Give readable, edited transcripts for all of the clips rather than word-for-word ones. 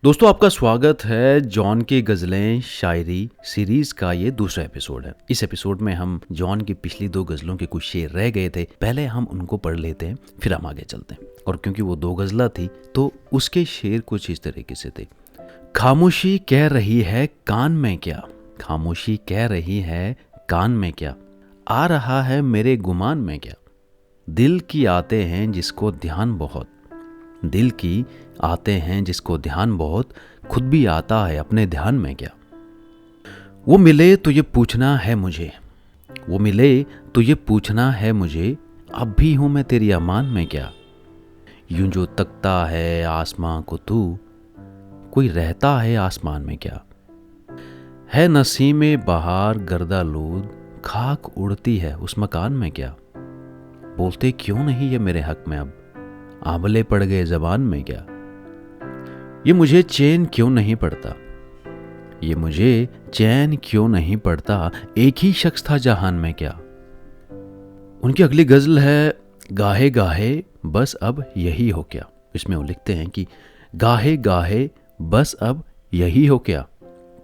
दोस्तों, आपका स्वागत है जॉन की गज़लें शायरी सीरीज का ये दूसरा एपिसोड है। इस एपिसोड में हम जॉन की पिछली 2 गज़लों के कुछ शेर रह गए थे, पहले हम उनको पढ़ लेते हैं, फिर हम आगे चलते हैं। और क्योंकि वो 2 गज़ला थी तो उसके शेर कुछ इस तरीके से थे। खामोशी कह रही है कान में क्या, खामोशी कह रही है कान में क्या, आ रहा है मेरे गुमान में क्या। दिल की आते हैं जिसको ध्यान बहुत, दिल की आते हैं जिसको ध्यान बहुत, खुद भी आता है अपने ध्यान में क्या। वो मिले तो ये पूछना है मुझे, वो मिले तो ये पूछना है मुझे, अब भी हूं मैं तेरी अमान में क्या। यूं जो तकता है आसमां को तू, कोई रहता है आसमान में क्या। है नसीमे बहार गर्दालूद, खाक उड़ती है उस मकान में क्या। बोलते क्यों नहीं ये मेरे हक में अब, आंवले पड़ गए ज़बान में क्या। ये मुझे चैन क्यों नहीं पड़ता, ये मुझे चैन क्यों नहीं पड़ता, एक ही शख्स था जहान में क्या। उनकी अगली गज़ल है गाहे गाहे बस अब यही हो क्या। इसमें वो लिखते हैं कि गाहे गाहे बस अब यही हो क्या,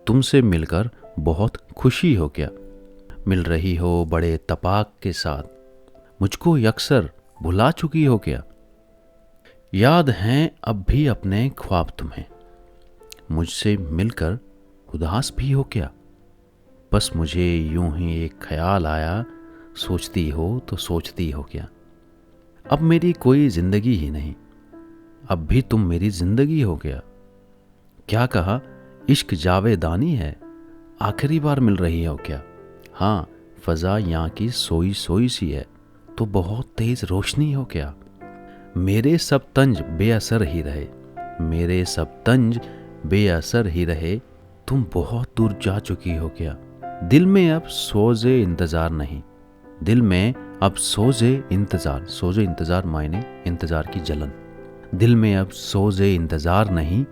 तुमसे मिलकर बहुत खुशी हो क्या। मिल रही हो बड़े तपाक के साथ, मुझको अक्सर भुला चुकी हो क्या। याद हैं अब भी अपने ख्वाब तुम्हें, मुझसे मिलकर उदास भी हो क्या। बस मुझे यूं ही एक ख्याल आया, सोचती हो तो सोचती हो क्या। अब मेरी कोई जिंदगी ही नहीं, अब भी तुम मेरी जिंदगी हो क्या। क्या कहा इश्क जावेदानी है, आखिरी बार मिल रही हो क्या। हाँ फजा यहाँ की सोई सोई सी है, तो बहुत तेज रोशनी हो क्या। मेरे सब तंज बेअसर ही रहे, मेरे सब तंज बेअसर ही रहे, तुम बहुत दूर जा चुकी हो क्या। दिल में अब सोजे इंतज़ार नहीं, दिल में अब सोजे इंतज़ार, सोजे इंतज़ार मायने इंतज़ार की जलन। दिल में अब सोजे इंतज़ार नहीं,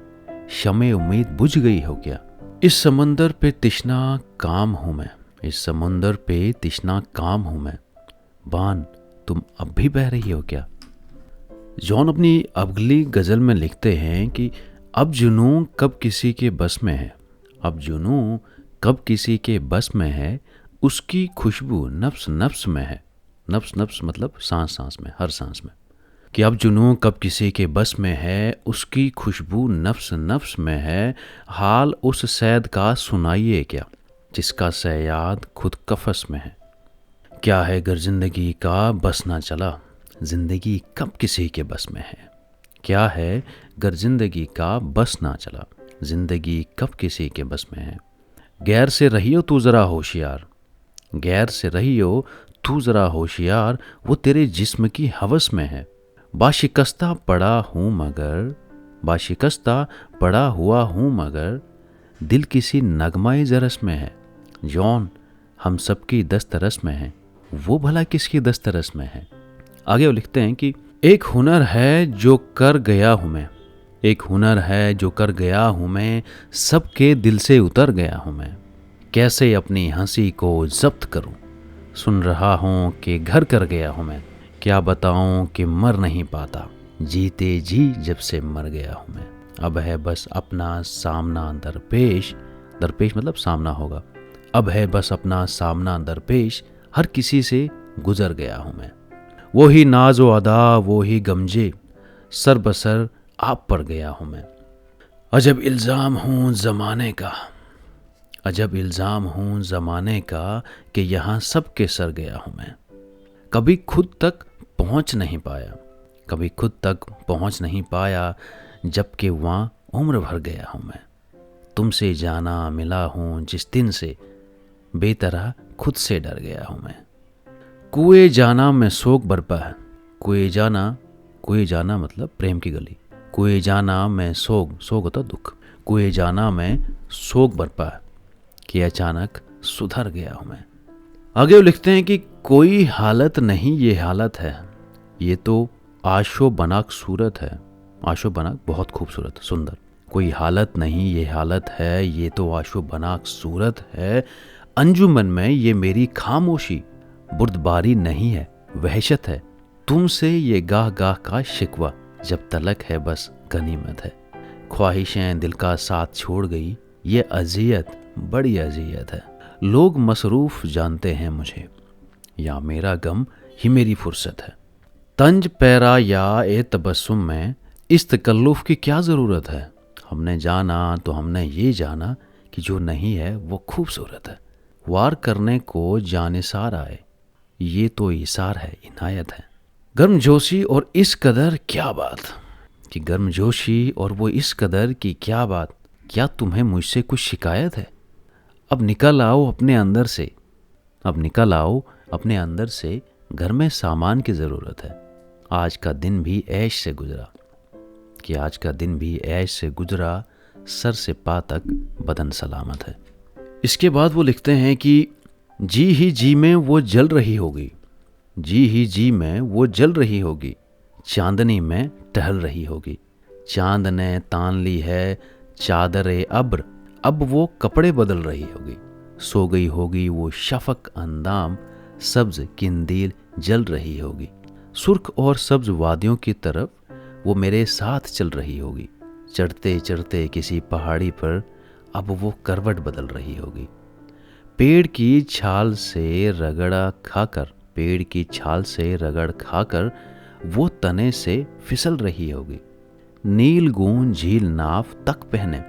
शमे उम्मीद बुझ गई हो क्या। इस समंदर पे तिश्ना काम हूँ मैं, इस समंदर पे तिश्ना काम हूँ मैं, बान तुम अब भी बह रही हो क्या। जॉन अपनी अगली गज़ल में लिखते हैं कि अब जुनून कब किसी के बस में है, अब जुनून कब किसी के बस में है, उसकी खुशबू नफ्स नफ्स में है। नफ्स नफ्स मतलब सांस सांस में, हर सांस में। कि अब जुनून कब किसी के बस में है, उसकी खुशबू नफ्स नफ्स में है, हाल उस सैद का सुनाइए क्या, जिसका सयाद खुद कफस में है। क्या है गर जिंदगी का बस ना चला, जिंदगी कब किसी के बस में है। क्या है गर जिंदगी का बस ना चला, जिंदगी कब किसी के बस में है। गैर से रहियो तू ज़रा होशियार, गैर से रहियो तू ज़रा होशियार, वो तेरे जिस्म की हवस में है। बाशिकस्ता पड़ा हूँ मगर, बाशिकस्ता पड़ा हुआ हूँ मगर, दिल किसी नगमाए जरस में है। जॉन हम सबकी दस्तरस में है, वो भला किसकी दस्तरस में है। आगे वो लिखते हैं कि एक हुनर है जो कर गया हूँ मैं, एक हुनर है जो कर गया हूँ मैं, सबके दिल से उतर गया हूँ मैं। कैसे अपनी हंसी को जब्त करूँ, सुन रहा हूँ कि घर कर गया हूँ मैं। क्या बताऊँ कि मर नहीं पाता, जीते जी जब से मर गया हूँ मैं। अब है बस अपना सामना दरपेश, दरपेश मतलब सामना होगा। अब है बस अपना सामना दरपेश, हर किसी से गुजर गया हूँ मैं। वो ही नाज व अदा वो ही गमजे, सर बसर आप पर गया हूँ मैं। अजब इल्ज़ाम हूँ ज़माने का, अजब इल्ज़ाम हूँ ज़माने का, कि यहाँ सबके सर गया हूँ मैं। कभी खुद तक पहुँच नहीं पाया, कभी खुद तक पहुँच नहीं पाया, जबकि वहाँ उम्र भर गया हूँ मैं। तुमसे जाना मिला हूँ जिस दिन से, बेतरह खुद से डर गया हूँ मैं। कुएं जाना में सोग बरपा है, कुएं जाना, कुएं जाना मतलब प्रेम की गली। कुएं जाना में सोग, सोग होता दुख, कुएं जाना में सोग बरपा है, कि अचानक सुधर गया हूँ मैं। आगे वो लिखते हैं कि कोई हालत नहीं ये हालत है, ये तो आशो बनाक सूरत है। आशो बनाक बहुत खूबसूरत सुंदर। कोई हालत नहीं ये हालत है, ये तो आशो बनाक सूरत है। अंजुमन में ये मेरी खामोशी, बुर्दबारी नहीं है वहशत है। तुमसे ये गाह गाह का शिकवा, जब तलक है बस गनीमत है। ख्वाहिशें दिल का साथ छोड़ गई, ये अजियत बड़ी अजियत है। लोग मसरूफ जानते हैं मुझे, या मेरा गम ही मेरी फुर्सत है। तंज पैरा या ए तबस्सुम में इस तकल्लुफ़ की क्या ज़रूरत है। हमने जाना तो हमने ये जाना कि जो नहीं है वो खूबसूरत है। वार करने को जानिसार आए, ये तो इसार है, इनायत है। गर्मजोशी और इस कदर क्या बात, कि गर्मजोशी और वो इस कदर की क्या बात। क्या तुम्हें मुझसे कुछ शिकायत है? अब निकल आओ अपने अंदर से, अब निकल आओ अपने अंदर से। घर में सामान की ज़रूरत है। आज का दिन भी ऐश से गुजरा, कि आज का दिन भी ऐश से गुजरा। सर से पा तक बदन सलामत है। इसके बाद वो लिखते हैं कि जी ही जी में वो जल रही होगी, जी ही जी में वो जल रही होगी। चांदनी में टहल रही होगी। चांद ने तान ली है चादरे अब्र, अब वो कपड़े बदल रही होगी। सो गई होगी वो शफक अंदाम, सब्ज किंदील जल रही होगी। सुर्ख और सब्ज वादियों की तरफ वो मेरे साथ चल रही होगी। चढ़ते चढ़ते किसी पहाड़ी पर अब वो करवट बदल रही होगी। पेड़ की छाल से रगड़ा खाकर, पेड़ की छाल से रगड़ खाकर वो तने से फिसल रही होगी। नीलगूं झील नाव तक पहने,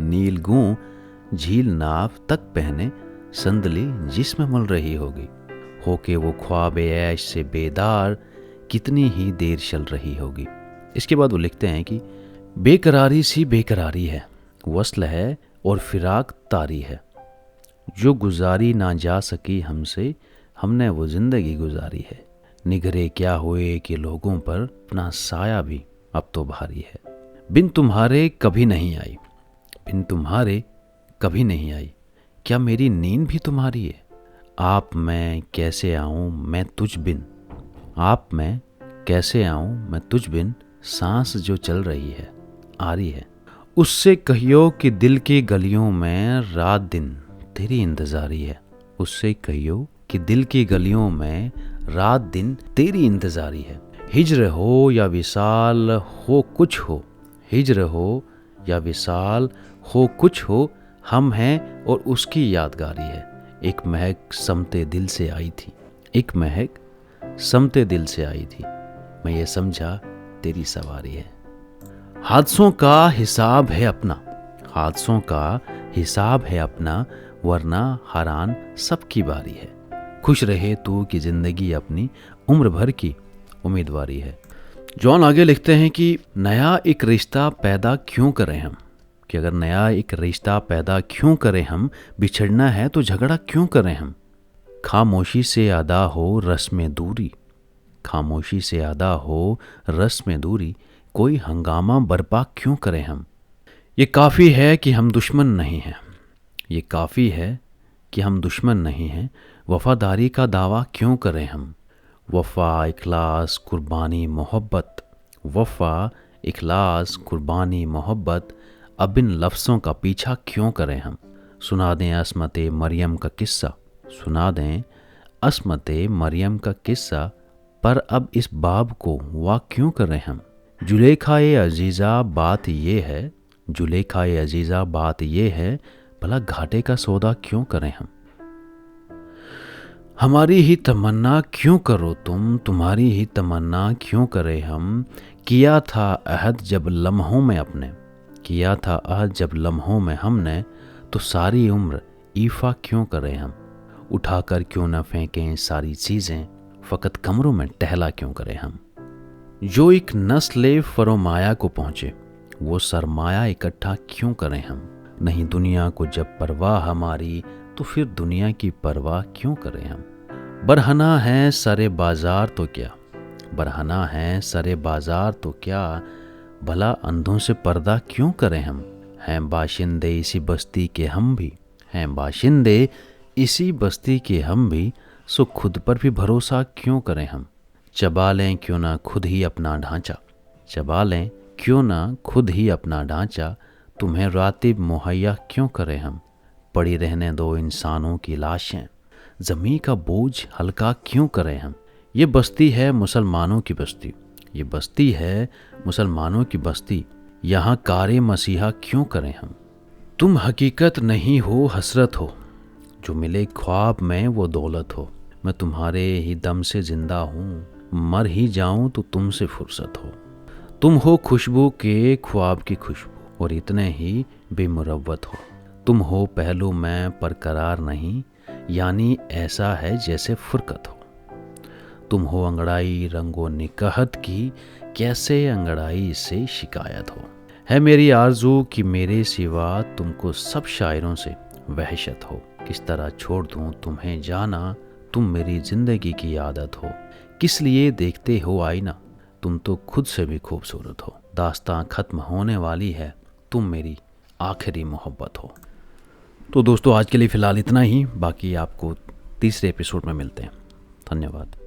नीलगूं झील नाव तक पहने संदली जिस्म मल रही होगी। होके वो ख्वाब ऐश से बेदार कितनी ही देर चल रही होगी। इसके बाद वो लिखते हैं कि बेकरारी सी बेकरारी है, वस्ल है और फिराक तारी है। जो गुजारी ना जा सकी हमसे, हमने वो जिंदगी गुजारी है। निगरे क्या हुए कि लोगों पर अपना साया भी अब तो भारी है। बिन तुम्हारे कभी नहीं आई, बिन तुम्हारे कभी नहीं आई। क्या मेरी नींद भी तुम्हारी है? आप मैं कैसे आऊं मैं तुझ बिन, आप मैं कैसे आऊं मैं तुझ बिन। सांस जो चल रही है आ रही है। उससे कहियो कि दिल की गलियों में रात दिन तेरी इंतजारी है। उससे कहियो कि दिल की गलियों में रात दिन तेरी इंतजारी है। हिज्र हो या विसाल हो कुछ हो, हिज्र हो या विसाल हो कुछ हो, हम हैं और उसकी यादगारी है। एक महक समते दिल से आई थी, एक महक समते दिल से आई थी। मैं ये समझा तेरी सवारी है। हादसों का हिसाब है अपना, हादसों का हिसाब है अपना, वरना हरान सबकी बारी है। खुश रहे तू कि जिंदगी अपनी उम्र भर की उम्मीदवारी है। जॉन आगे लिखते हैं कि नया एक रिश्ता पैदा क्यों करें हम, कि अगर नया एक रिश्ता पैदा क्यों करें हम, बिछड़ना है तो झगड़ा क्यों करें हम। खामोशी से अदा हो रस्म दूरी, खामोशी से अदा हो रस्म दूरी, कोई हंगामा बर्पा क्यों करें हम। ये काफ़ी है कि हम दुश्मन नहीं हैं, ये काफ़ी है कि हम दुश्मन नहीं हैं। वफ़ादारी का दावा क्यों करें हम। वफ़ा इखलास कुर्बानी मोहब्बत, वफ़ा इखलास कुर्बानी मोहब्बत, अब इन लफ्ज़ों का पीछा क्यों करें हम। सुना दें अस्मत मरियम का किस्सा, सुना दें अस्मत मरियम का किस्सा, पर अब इस बाब को वाह क्यों करें हम। जुलेखा-ए अजीज़ा बात ये है, जुलेखा-ए अजीज़ा बात ये है, भला घाटे का सौदा क्यों करें हम। हमारी ही तमन्ना क्यों करो तुम, तुम्हारी ही तमन्ना क्यों करें हम। किया था अहद जब लम्हों में अपने, किया था अहद जब लम्हों में हमने, तो सारी उम्र ईफा क्यों करें हम। उठाकर क्यों न फेंकें सारी चीज़ें, फ़कत कमरों में टहला क्यों करें हम। जो एक नस्ल फरोमाया को पहुँचे, वो सरमाया इकट्ठा क्यों करें हम। नहीं दुनिया को जब परवाह हमारी, तो फिर दुनिया की परवाह क्यों करें हम। बरहना है सरे बाजार तो क्या, बरहना है सरे बाजार तो क्या, भला अंधों से पर्दा क्यों करें हम। हैं बाशिंदे इसी बस्ती के हम भी, हैं बाशिंदे इसी बस्ती के हम भी, सो खुद पर भी भरोसा क्यों करें हम। चबा लें क्यों ना खुद ही अपना ढांचा, चबा लें क्यों ना खुद ही अपना ढांचा, तुम्हें रातिब मुहैया क्यों करें हम। पड़ी रहने दो इंसानों की लाशें, ज़मीं का बोझ हल्का क्यों करें हम। ये बस्ती है मुसलमानों की बस्ती, ये बस्ती है मुसलमानों की बस्ती, यहाँ कारे मसीहा क्यों करें हम। तुम हकीकत नहीं हो, हसरत हो, जो मिले ख्वाब में वो दौलत हो। मैं तुम्हारे ही दम से जिंदा हूँ, मर ही जाऊं तो तुमसे फुर्सत हो। तुम हो खुशबू के ख्वाब की खुशबू, और इतने ही बेमुरव्वत हो। तुम हो पहलू में पर करार नहीं, यानी ऐसा है जैसे फुरकत हो। तुम हो अंगड़ाई रंगो निकहत की, कैसे अंगड़ाई से शिकायत हो। है मेरी आरज़ू कि मेरे सिवा तुमको सब शायरों से वहशत हो। किस तरह छोड़ दूँ तुम्हें जाना, तुम मेरी ज़िंदगी की आदत हो। किस लिए देखते हो आईना, तुम तो खुद से भी खूबसूरत हो। दास्तां ख़त्म होने वाली है, तुम मेरी आखिरी मोहब्बत हो। तो दोस्तों आज के लिए फ़िलहाल इतना ही, बाकी आपको तीसरे एपिसोड में मिलते हैं। धन्यवाद।